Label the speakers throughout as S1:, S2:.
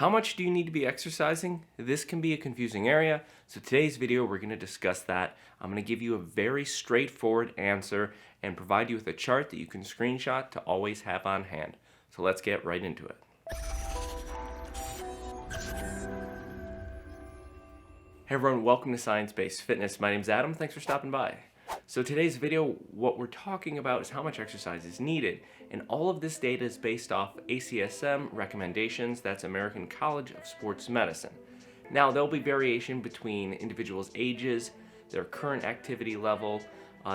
S1: How much do you need to be exercising? This can be a confusing area, so today's video we're going to discuss that. I'm going to give you a very straightforward answer and provide you with a chart that you can screenshot to always have on hand. So let's get right into it. Hey everyone, welcome to Science-Based Fitness. My name's Adam, thanks for stopping by. So today's video, what we're talking about is how much exercise is needed, and all of this data is based off ACSM recommendations, that's American College of Sports Medicine. Now there'll be variation between individuals' ages, their current activity level,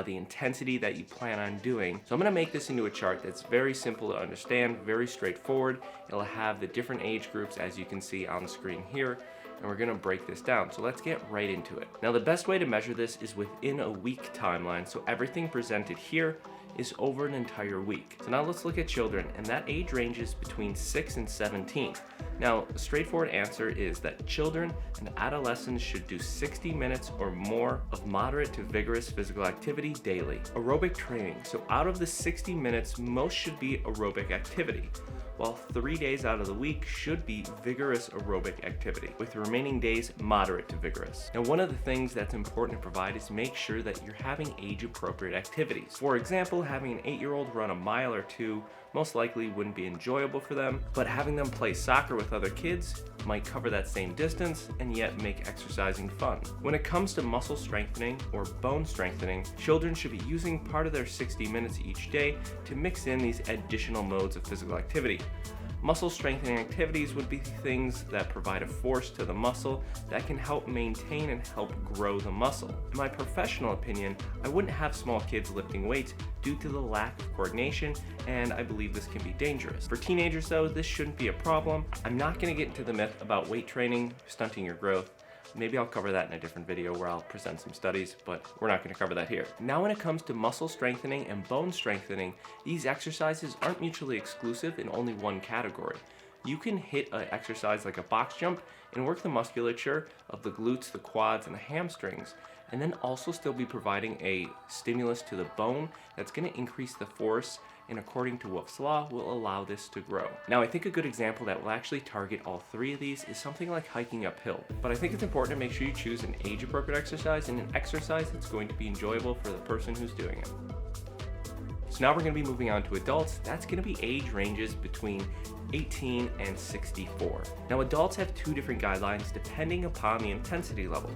S1: the intensity that you plan on doing. So I'm going to make this into a chart that's very simple to understand, very straightforward. It'll have the different age groups as you can see on the screen here, and we're going to break this down. So let's get right into it. Now the best way to measure this is within a week timeline, so everything presented here is over an entire week. So now let's look at children, and that age ranges between 6 and 17. Now, a straightforward answer is that children and adolescents should do 60 minutes or more of moderate to vigorous physical activity daily. Aerobic training, so out of the 60 minutes, most should be aerobic activity, while 3 days out of the week should be vigorous aerobic activity, with the remaining days moderate to vigorous. Now, one of the things that's important to provide is make sure that you're having age-appropriate activities. For example, having an 8-year-old run a mile or two most likely wouldn't be enjoyable for them, but having them play soccer with other kids might cover that same distance and yet make exercising fun. When it comes to muscle strengthening or bone strengthening, children should be using part of their 60 minutes each day to mix in these additional modes of physical activity. Muscle strengthening activities would be things that provide a force to the muscle that can help maintain and help grow the muscle. In my professional opinion, I wouldn't have small kids lifting weights due to the lack of coordination, and I believe this can be dangerous. For teenagers though, this shouldn't be a problem. I'm not going to get into the myth about weight training stunting your growth. Maybe I'll cover that in a different video where I'll present some studies, but we're not going to cover that here. Now when it comes to muscle strengthening and bone strengthening, these exercises aren't mutually exclusive in only one category. You can hit an exercise like a box jump and work the musculature of the glutes, the quads, and the hamstrings, and then also still be providing a stimulus to the bone that's going to increase the force, and according to Wolff's Law, will allow this to grow. Now, I think a good example that will actually target all three of these is something like hiking uphill. But I think it's important to make sure you choose an age-appropriate exercise and an exercise that's going to be enjoyable for the person who's doing it. So now we're going to be moving on to adults. That's going to be age ranges between 18 and 64. Now, adults have two different guidelines depending upon the intensity level.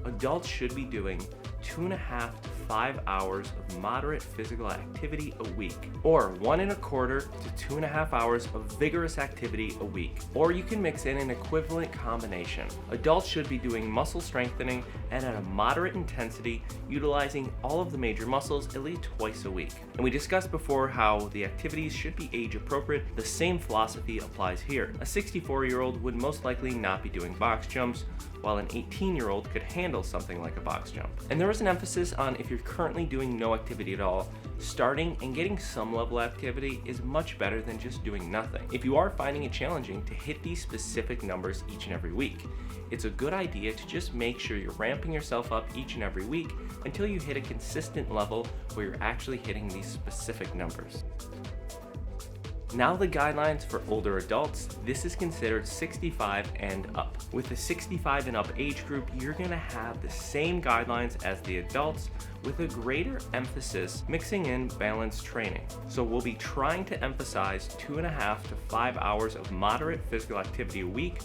S1: Adults should be doing 2.5 to 5 hours of moderate physical activity a week, or 1.25 to 2.5 hours of vigorous activity a week, or you can mix in an equivalent combination. Adults should be doing muscle strengthening and at a moderate intensity, utilizing all of the major muscles at least twice a week. And we discussed before how the activities should be age appropriate. The same philosophy applies here. A 64-year-old would most likely not be doing box jumps, while an 18-year-old could handle something like a box jump. And there is an emphasis on if you're currently doing no activity at all, starting and getting some level of activity is much better than just doing nothing. If you are finding it challenging to hit these specific numbers each and every week, it's a good idea to just make sure you're ramping yourself up each and every week until you hit a consistent level where you're actually hitting these specific numbers. Now the guidelines for older adults, this is considered 65 and up. With the 65 and up age group, you're going to have the same guidelines as the adults with a greater emphasis mixing in balanced training. So we'll be trying to emphasize 2.5 to 5 hours of moderate physical activity a week,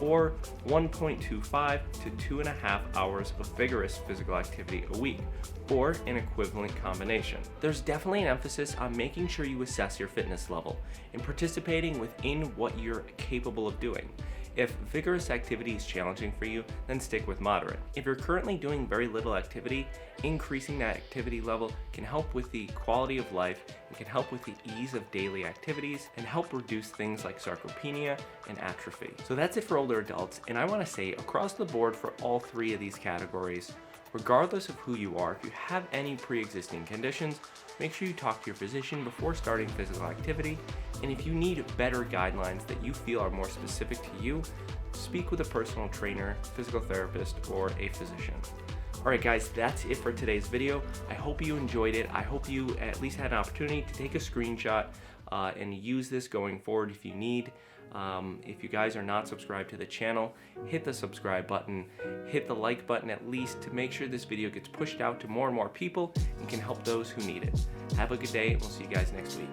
S1: or 1.25 to 2.5 hours of vigorous physical activity a week, or an equivalent combination. There's definitely an emphasis on making sure you assess your fitness level and participating within what you're capable of doing. If vigorous activity is challenging for you, then stick with moderate. If you're currently doing very little activity, increasing that activity level can help with the quality of life, and can help with the ease of daily activities, and help reduce things like sarcopenia and atrophy. So that's it for older adults, and I want to say across the board for all three of these categories, regardless of who you are, if you have any pre-existing conditions, make sure you talk to your physician before starting physical activity. And if you need better guidelines that you feel are more specific to you, speak with a personal trainer, physical therapist, or a physician. Alright guys, that's it for today's video. I hope you enjoyed it. I hope you at least had an opportunity to take a screenshot and use this going forward if you need. If you guys are not subscribed to the channel, hit the subscribe button, hit the like button at least to make sure this video gets pushed out to more and more people and can help those who need it. Have a good day, and we'll see you guys next week.